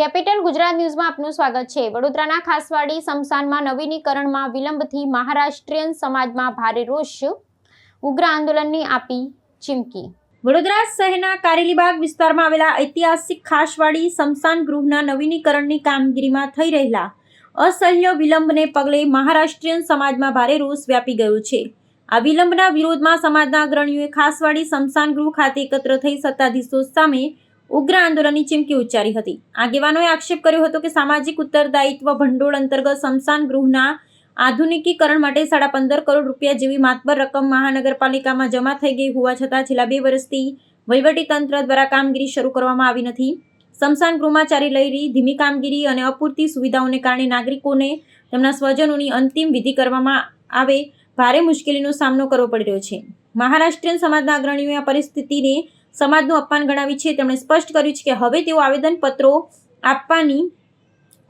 Capital Gujarat ન્યૂઝમાં આપનું સ્વાગત છે। વડોદરાના ખાસવાડી સ્મશાનમાં નવીનીકરણમાં વિલંબથી મહારાષ્ટ્રીયન સમાજમાં ભારે રોષ, ઉગ્ર આંદોલનની આપી ચીમકી। વડોદરા શહેરના કારેલીબાગ વિસ્તારમાં આવેલા ઐતિહાસિક ખાસવાડી સ્મશાન ગૃહના નવીનીકરણની કામગીરીમાં થઈ રહેલા અસહ્ય વિલંબને પગલે મહારાષ્ટ્રીયન સમાજમાં ભારે રોષ વ્યાપી ગયો છે। આ વિલંબના વિરોધમાં સમાજના અગ્રણીઓએ ખાસવાડી સ્મશાન ગૃહ ખાતે એકત્ર થઈ સત્તાધીશો સામે ઉગ્ર આંદોલનની ચીમકી ઉચ્ચારી હતી। આગેવાનોએ આક્ષેપ કર્યો હતો કે સામાજિક ઉત્તરદાયિત્વ ભંડોળ અંતર્ગત સ્મશાન ગૃહના આધુનિકીકરણ માટે 15.5 કરોડ રૂપિયા જેવી માતબર રકમ મહાનગરપાલિકામાં જમા થઈ ગઈ હોવા છતાં છેલ્લા 2 વર્ષથી વહીવટીતંત્ર દ્વારા કામગીરી શરૂ કરવામાં આવી નથી। સ્મશાન ગૃહમાં ચાલી રહેલી ધીમી કામગીરી અને અપૂરતી સુવિધાઓને કારણે નાગરિકોને તેમના સ્વજનોની અંતિમ વિધિ કરવામાં આવે ભારે મુશ્કેલીનો સામનો કરવો પડી રહ્યો છે। મહારાષ્ટ્રીયન સમાજના અગ્રણીઓએ આ પરિસ્થિતિને સમાજનું અપમાન ગણાવી છે। તેમણે સ્પષ્ટ કર્યું છે કે હવે તેઓ આવેદનપત્રો આપવાની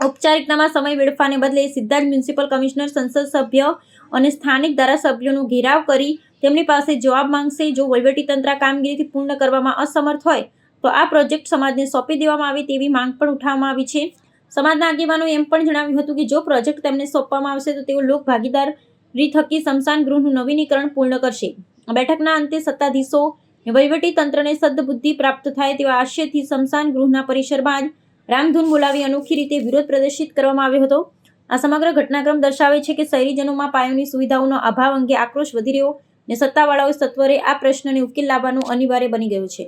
ઔપચારિકતામાં સમય વેડફાને બદલે સીધા જ મ્યુનિસિપલ કમિશનર, સંસદ સભ્ય અને સ્થાનિક ધારાસભ્યોનો ઘેરાવ કરી તેમની પાસે જવાબ માંગશે। જો વહીવટીતંત્ર આ કામગીરીથી પૂર્ણ કરવામાં અસમર્થ હોય તો આ પ્રોજેક્ટ સમાજને સોંપી દેવામાં આવે તેવી માંગ પણ ઉઠાવવામાં આવી છે। સમાજના આગેવાનોએ એમ પણ જણાવ્યું હતું કે જો પ્રોજેક્ટ તેમને સોંપવામાં આવશે તો તેઓ લોક ભાગીદારી થકી સ્મશાન ગૃહનું નવીનીકરણ પૂર્ણ કરશે। આ બેઠકના અંતે સત્તાધીશો વહીવટીતંત્રને સદ્બુદ્ધિ પ્રાપ્ત થાય તેવા આશયથી સ્મશાન ગૃહના પરિસરમાં જ રામધૂન બોલાવી અનોખી રીતે વિરોધ પ્રદર્શિત કરવામાં આવ્યો હતો। આ સમગ્ર ઘટનાક્રમ દર્શાવે છે કે શહેરીજનોમાં પાયાની સુવિધાઓનો અભાવ અંગે આક્રોશ વધી રહ્યો અને સત્તાવાળાઓએ સત્વરે આ પ્રશ્નને ઉકેલ લાવવાનું અનિવાર્ય બની ગયું છે।